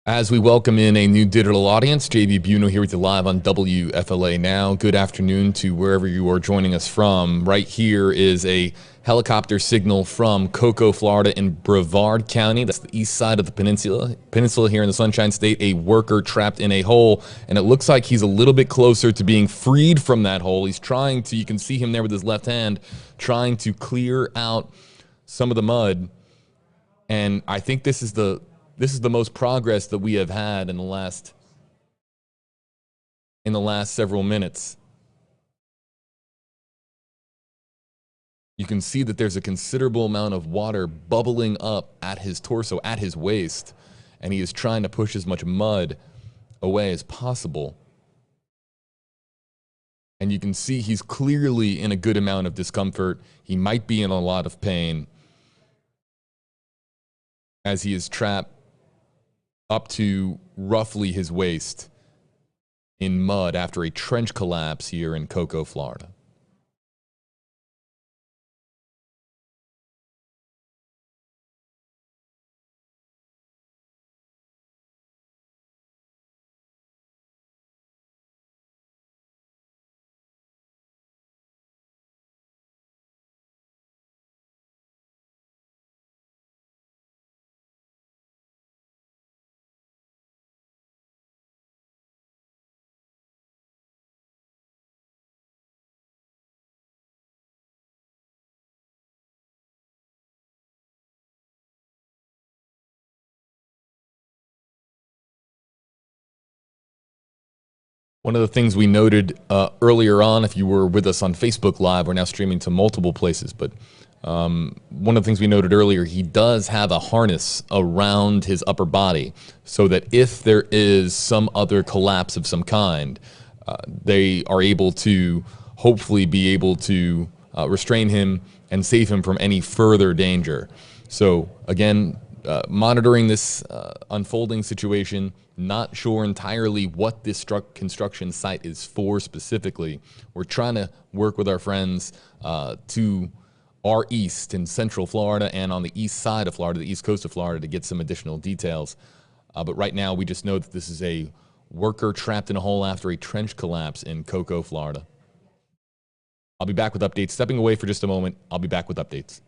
As we welcome in a new digital audience, JB Buno here with you live on WFLA now. Good afternoon to wherever you are joining us from. Right here is a helicopter signal from Cocoa, Florida in Brevard County. That's the east side of the peninsula here in the Sunshine State. A worker trapped in a hole, and it looks like he's a little bit closer to being freed from that hole. He's trying to, you can see him there with his left hand, trying to clear out some of the mud. And I think this is the most progress that we have had in the last several minutes. You can see that there's a considerable amount of water bubbling up at his torso, at his waist, and he is trying to push as much mud away as possible. And you can see he's clearly in a good amount of discomfort. He might be in a lot of pain as he is trapped up to roughly his waist in mud after a trench collapse here in Cocoa, Florida. One of the things we noted earlier on, if you were with us on Facebook Live, we're now streaming to multiple places, but one of the things we noted earlier, he does have a harness around his upper body so that if there is some other collapse of some kind, they are able to hopefully be able to restrain him and save him from any further danger. So again, monitoring this unfolding situation, not sure entirely what this construction site is for specifically. We're trying to work with our friends to our east in central Florida and on the east side of Florida, the east coast of Florida, to get some additional details. But right now, we just know that this is a worker trapped in a hole after a trench collapse in Cocoa, Florida. I'll be back with updates. Stepping away for just a moment, I'll be back with updates.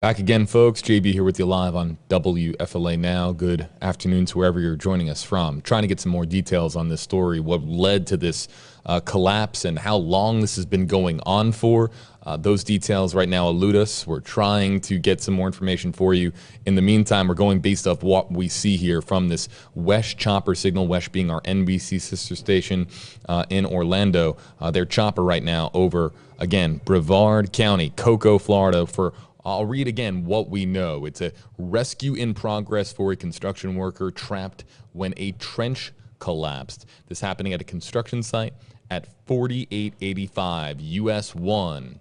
Back again, folks. JB here with you live on WFLA Now. Good afternoon to wherever you're joining us from. Trying to get some more details on this story, what led to this collapse and how long this has been going on for. Those details right now elude us. We're trying to get some more information for you. In the meantime, we're going based off what we see here from this WESH chopper signal, WESH being our NBC sister station in Orlando. Their chopper right now over, again, Brevard County, Cocoa, Florida, for I'll read again what we know. It's a rescue in progress for a construction worker trapped when a trench collapsed. This happening at a construction site at 4885 US 1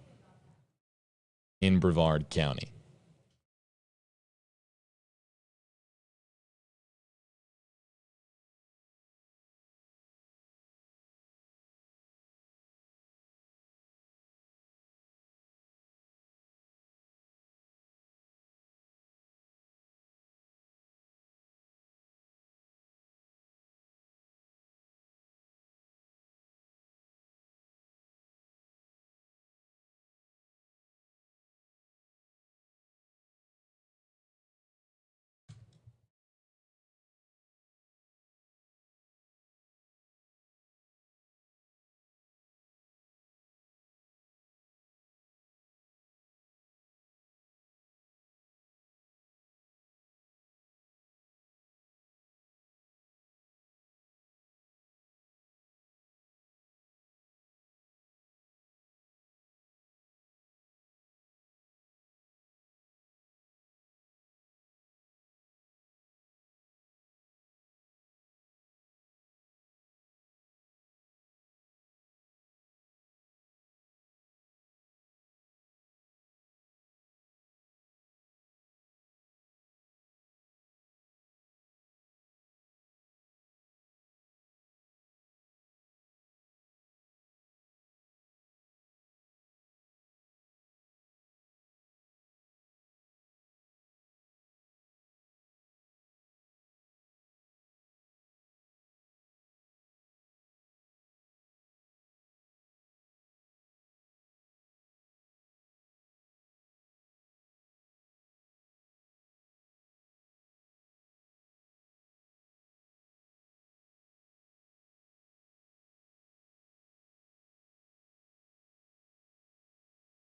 in Brevard County.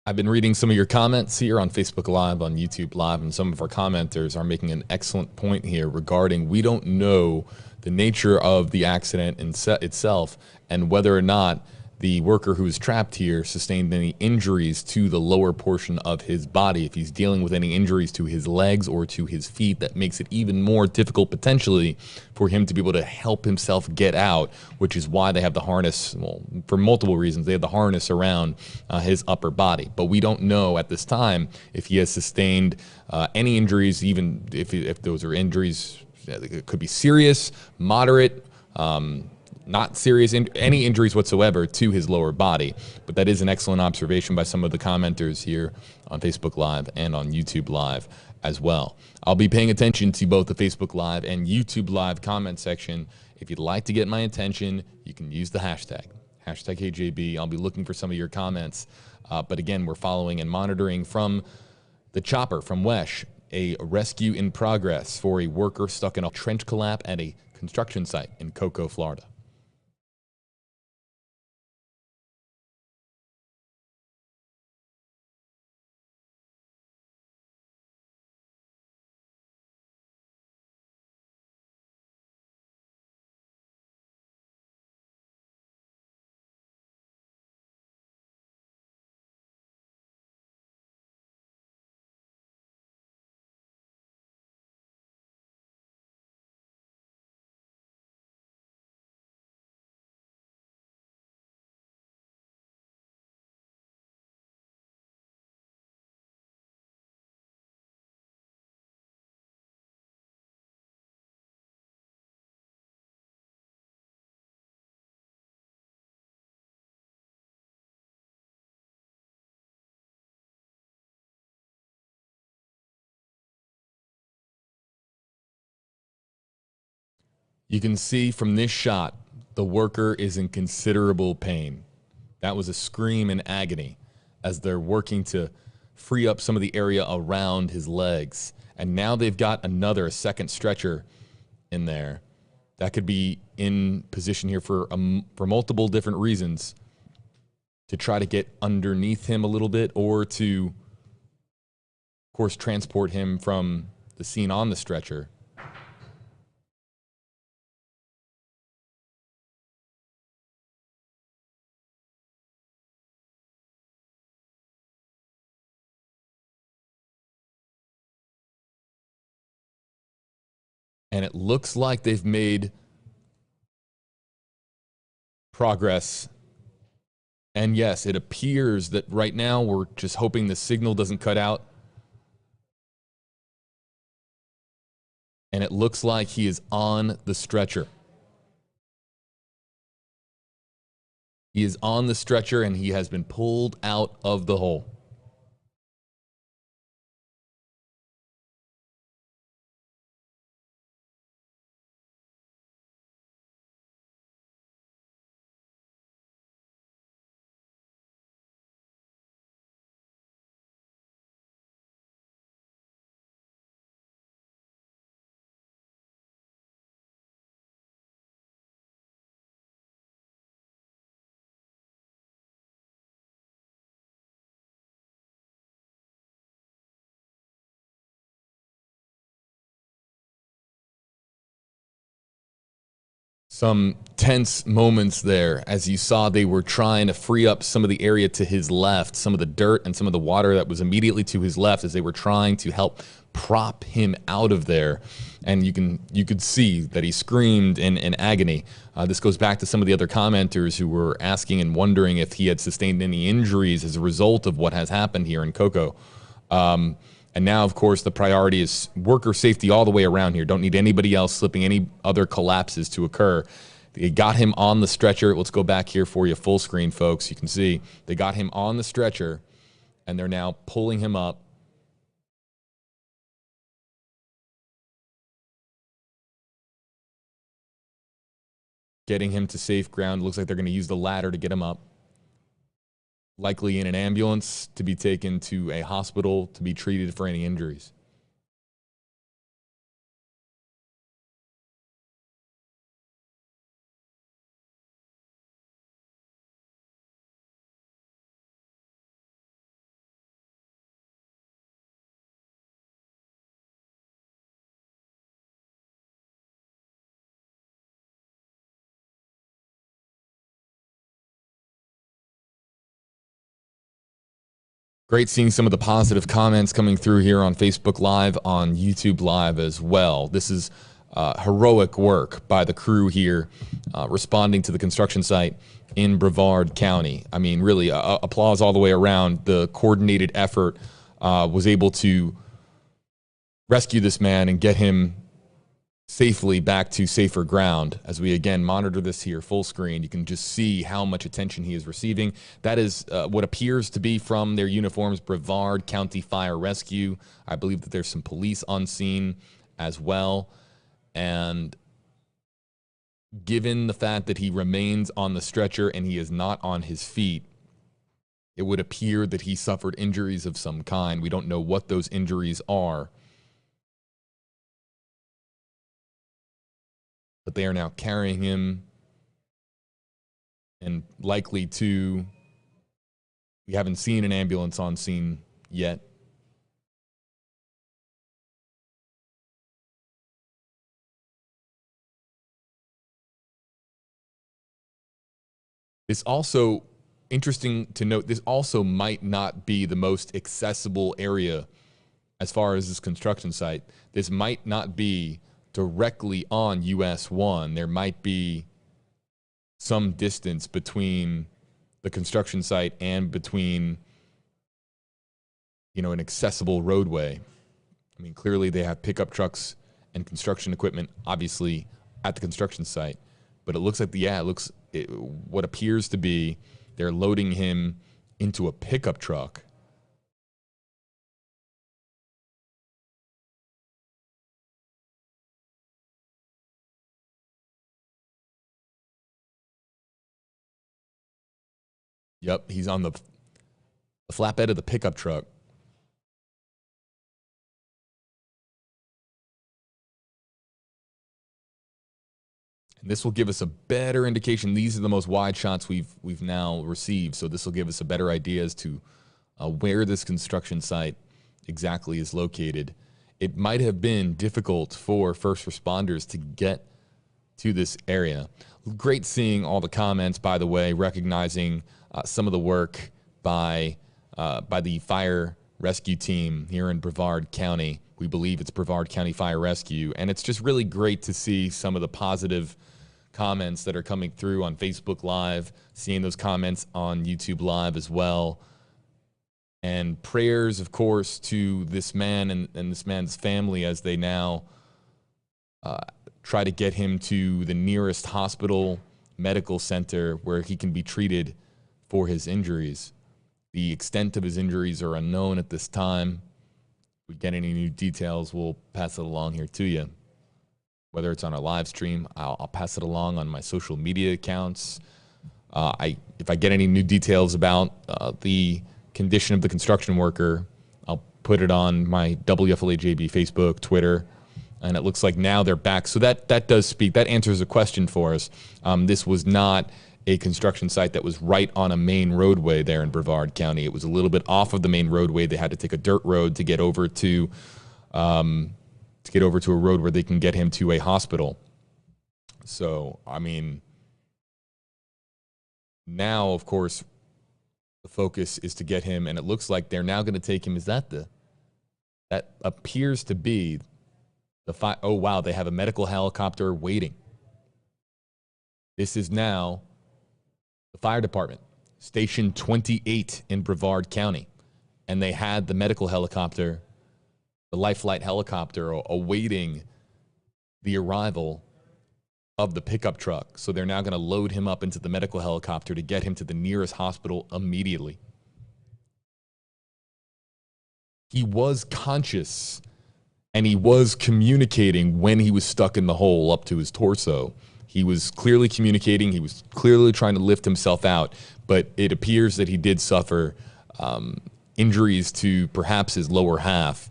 I've been reading some of your comments here on Facebook Live, on YouTube Live, and some of our commenters are making an excellent point here regarding we don't know the nature of the accident itself and whether or not the worker who was trapped here sustained any injuries to the lower portion of his body. If he's dealing with any injuries to his legs or to his feet, that makes it even more difficult potentially for him to be able to help himself get out, which is why they have the harness, well, for multiple reasons, they have the harness around his upper body. But we don't know at this time if he has sustained any injuries, even if those are injuries, it could be serious, moderate, not serious, any injuries whatsoever to his lower body. But that is an excellent observation by some of the commenters here on Facebook Live and on YouTube Live as well. I'll be paying attention to both the Facebook Live and YouTube Live comment section. If you'd like to get my attention, you can use the hashtag HeyJB. I'll be looking for some of your comments. But again, we're following and monitoring from the chopper from WESH, a rescue in progress for a worker stuck in a trench collapse at a construction site in Cocoa, Florida. You can see from this shot, the worker is in considerable pain. That was a scream in agony as they're working to free up some of the area around his legs. And now they've got a second stretcher in there. That could be in position here for multiple different reasons, to try to get underneath him a little bit, or to, of course, transport him from the scene on the stretcher. And it looks like they've made progress. And yes, it appears that right now we're just hoping the signal doesn't cut out. And it looks like he is on the stretcher. He is on the stretcher, and he has been pulled out of the hole. Some tense moments there. As you saw, they were trying to free up some of the area to his left, some of the dirt and some of the water that was immediately to his left, as they were trying to help prop him out of there. And you could see that he screamed in agony. This goes back to some of the other commenters who were asking and wondering if he had sustained any injuries as a result of what has happened here in Cocoa. And now, of course, the priority is worker safety all the way around here. Don't need anybody else slipping, any other collapses to occur. They got him on the stretcher. Let's go back here for you full screen, folks. You can see they got him on the stretcher, and they're now pulling him up. Getting him to safe ground. Looks like they're going to use the ladder to get him up. Likely in an ambulance to be taken to a hospital to be treated for any injuries. Great seeing some of the positive comments coming through here on Facebook Live, on YouTube Live as well. This is heroic work by the crew here responding to the construction site in Brevard County. I mean, really, applause all the way around. The coordinated effort was able to rescue this man and get him safely back to safer ground. As we again monitor this here full screen, you can just see how much attention he is receiving. That is what appears to be from their uniforms, Brevard County Fire Rescue. I believe that there's some police on scene as well. And given the fact that he remains on the stretcher and he is not on his feet, it would appear that he suffered injuries of some kind. We don't know what those injuries are, but they are now carrying him, and likely to, we haven't seen an ambulance on scene yet. It's also interesting to note, this also might not be the most accessible area as far as this construction site. This might not be directly on US 1. There might be some distance between the construction site and between, an accessible roadway. I mean, clearly they have pickup trucks and construction equipment, obviously, at the construction site. But it looks like, what appears to be, they're loading him into a pickup truck. Yep, he's on the flatbed of the pickup truck. This will give us a better indication. These are the most wide shots we've now received, so this will give us a better idea as to where this construction site exactly is located. It might have been difficult for first responders to get to this area. Great seeing all the comments, by the way, recognizing some of the work by the fire rescue team here in Brevard County. We believe it's Brevard County Fire Rescue, and it's just really great to see some of the positive comments that are coming through on Facebook Live, seeing those comments on YouTube Live as well. And prayers, of course, to this man and this man's family as they now try to get him to the nearest hospital, medical center where he can be treated for his injuries. The extent of his injuries are unknown at this time. If we get any new details, we'll pass it along here to you. Whether it's on our live stream, I'll pass it along on my social media accounts. If I get any new details about the condition of the construction worker, I'll put it on my WFLA JB Facebook, Twitter, and it looks like now they're back. So that does speak. That answers a question for us. This was not a construction site that was right on a main roadway there in Brevard County. It was a little bit off of the main roadway. They had to take a dirt road to get over to a road where they can get him to a hospital. So, I mean, now, of course, the focus is to get him, and it looks like they're now going to take him. That appears to be oh, wow, they have a medical helicopter waiting. This is now the fire department, Station 28 in Brevard County, and they had the medical helicopter, the life flight helicopter, awaiting the arrival of the pickup truck. So they're now going to load him up into the medical helicopter to get him to the nearest hospital immediately. He was conscious and he was communicating when he was stuck in the hole up to his torso. He was clearly communicating. He was clearly trying to lift himself out, but it appears that he did suffer injuries to perhaps his lower half.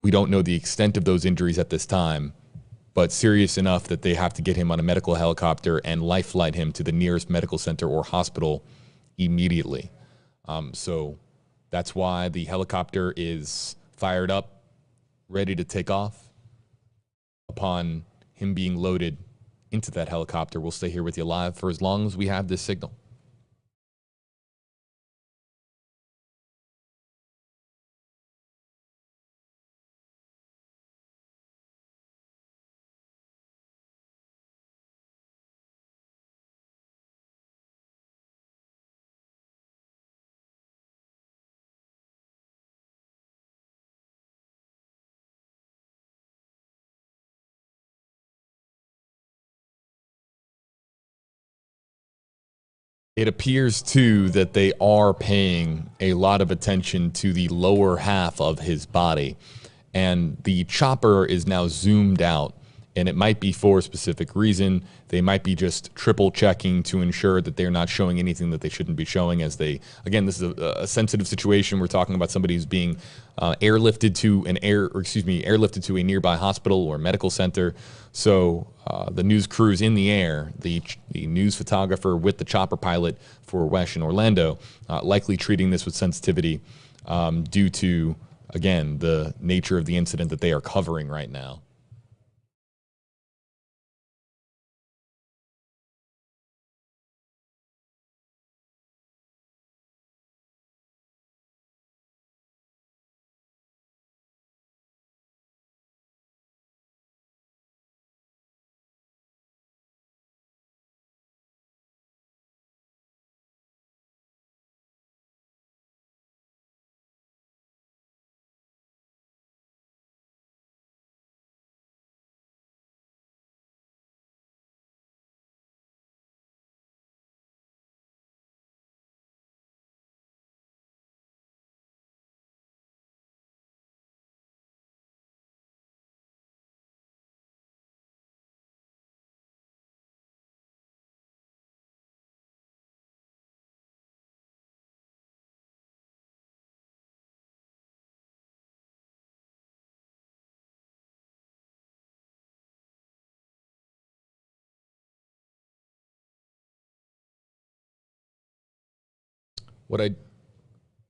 We don't know the extent of those injuries at this time, but serious enough that they have to get him on a medical helicopter and life flight him to the nearest medical center or hospital immediately. So that's why the helicopter is fired up, ready to take off. Upon him being loaded into that helicopter, we'll stay here with you live for as long as we have this signal. It appears, too, that they are paying a lot of attention to the lower half of his body. And the chopper is now zoomed out. And it might be for a specific reason. They might be just triple checking to ensure that they're not showing anything that they shouldn't be showing as they, again, this is a sensitive situation. We're talking about somebody who's being airlifted to a nearby hospital or medical center. So the news crews in the air, the news photographer with the chopper pilot for WESH in Orlando, likely treating this with sensitivity due to, again, the nature of the incident that they are covering right now.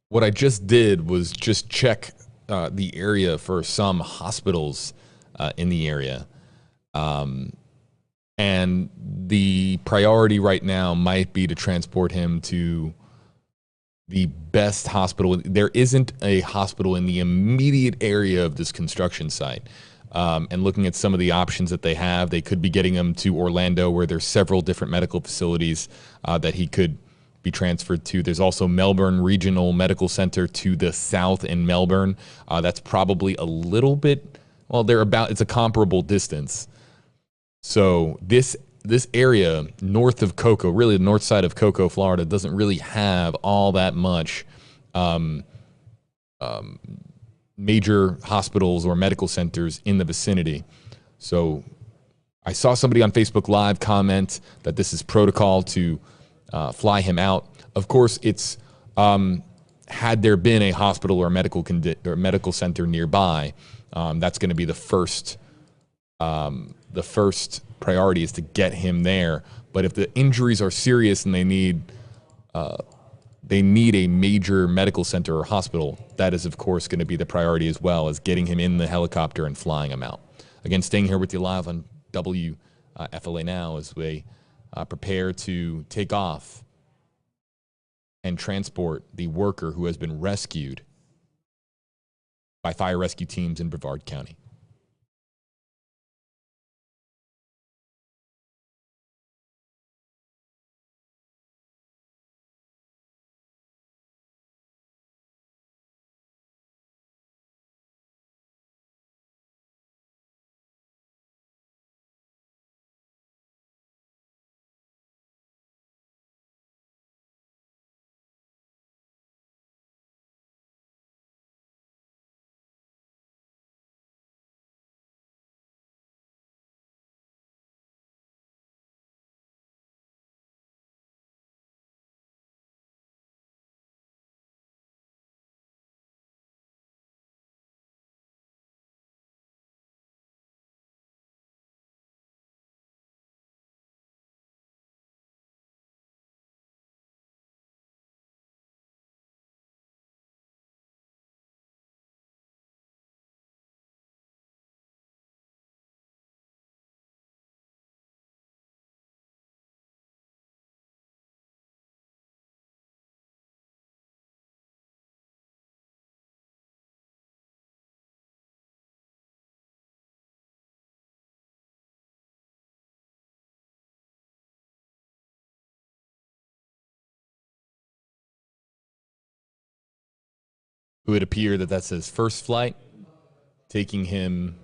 What I just did was just check the area for some hospitals in the area. And the priority right now might be to transport him to the best hospital. There isn't a hospital in the immediate area of this construction site. And looking at some of the options that they have, they could be getting him to Orlando, where there's several different medical facilities that he could be transferred to. There's also Melbourne Regional Medical Center to the south in Melbourne. That's probably a little bit, well, it's a comparable distance. So this area north of Cocoa, really the north side of Cocoa, Florida, doesn't really have all that much major hospitals or medical centers in the vicinity. So I saw somebody on Facebook Live comment that this is protocol to fly him out. Of course, it's had there been a hospital or medical center nearby, that's going to be the first priority is to get him there. But if the injuries are serious and they need a major medical center or hospital, that is, of course, going to be the priority as well, as getting him in the helicopter and flying him out. Again, staying here with you live on WFLA Now as we prepare to take off and transport the worker who has been rescued by fire rescue teams in Brevard County. It would appear that that's his first flight, taking him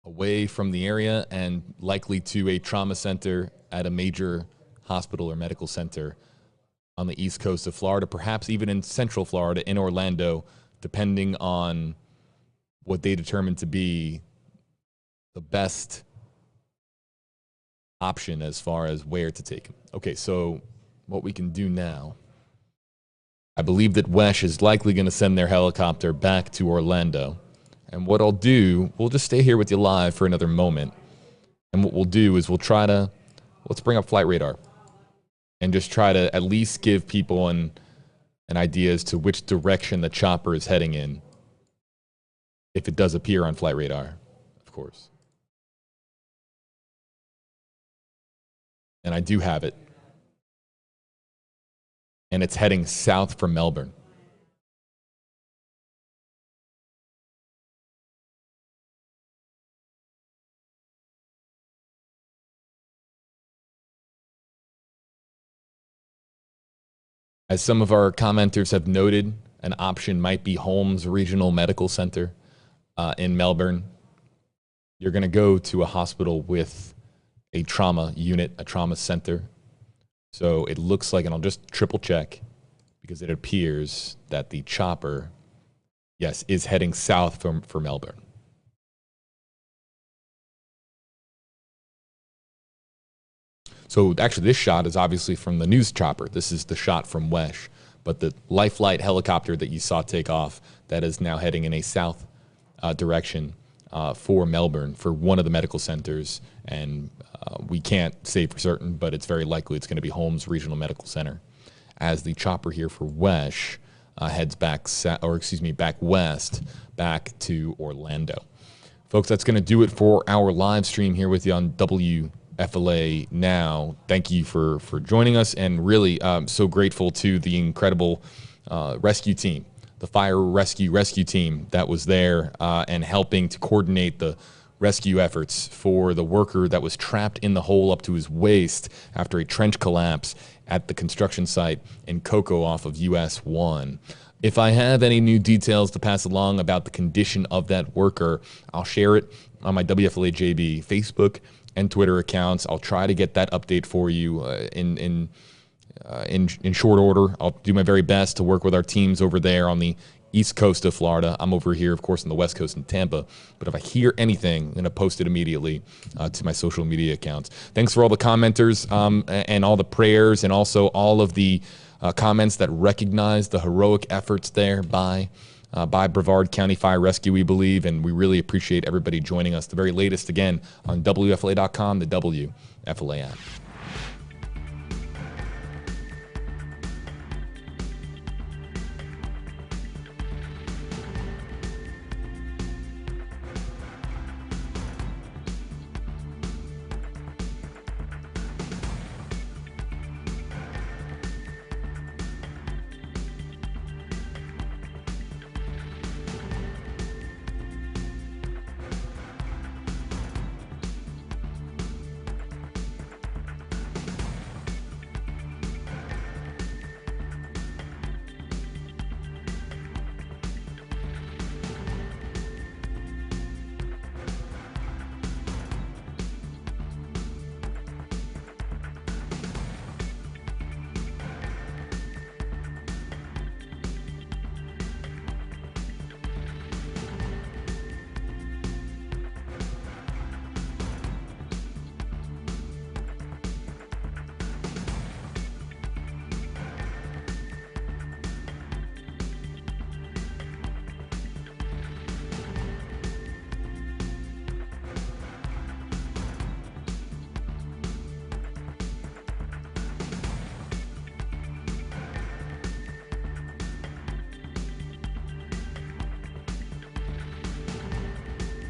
away from the area and likely to a trauma center at a major hospital or medical center on the east coast of Florida, perhaps even in central Florida, in Orlando, depending on what they determine to be the best option as far as where to take him. Okay, so what we can do now, I believe that WESH is likely going to send their helicopter back to Orlando. And what I'll do, we'll just stay here with you live for another moment. And what we'll do is let's bring up flight radar and just try to at least give people an idea as to which direction the chopper is heading in, if it does appear on flight radar, of course. And I do have it. And it's heading south from Melbourne. As some of our commenters have noted, an option might be Holmes Regional Medical Center in Melbourne. You're going to go to a hospital with a trauma unit, a trauma center. So it looks like, and I'll just triple check, because it appears that the chopper, yes, is heading south for Melbourne. So actually this shot is obviously from the news chopper. This is the shot from WESH. But the Life Flight helicopter that you saw take off, that is now heading in a south direction. for Melbourne, for one of the medical centers. And we can't say for certain, but it's very likely it's going to be Holmes Regional Medical Center, as the chopper here for WESH heads back west, back to Orlando. Folks, that's going to do it for our live stream here with you on WFLA Now. Thank you for joining us, and really so grateful to the incredible rescue team, the fire rescue team that was there and helping to coordinate the rescue efforts for the worker that was trapped in the hole up to his waist after a trench collapse at the construction site in Cocoa off of US 1. If I have any new details to pass along about the condition of that worker, I'll share it on my WFLA JB Facebook and Twitter accounts. I'll try to get that update for you in short order. I'll do my very best to work with our teams over there on the East Coast of Florida. I'm over here, of course, on the West Coast in Tampa. But if I hear anything, I'm going to post it immediately to my social media accounts. Thanks for all the commenters and all the prayers, and also all of the comments that recognize the heroic efforts there by Brevard County Fire Rescue, we believe. And we really appreciate everybody joining us. The very latest, again, on WFLA.com, the WFLA app.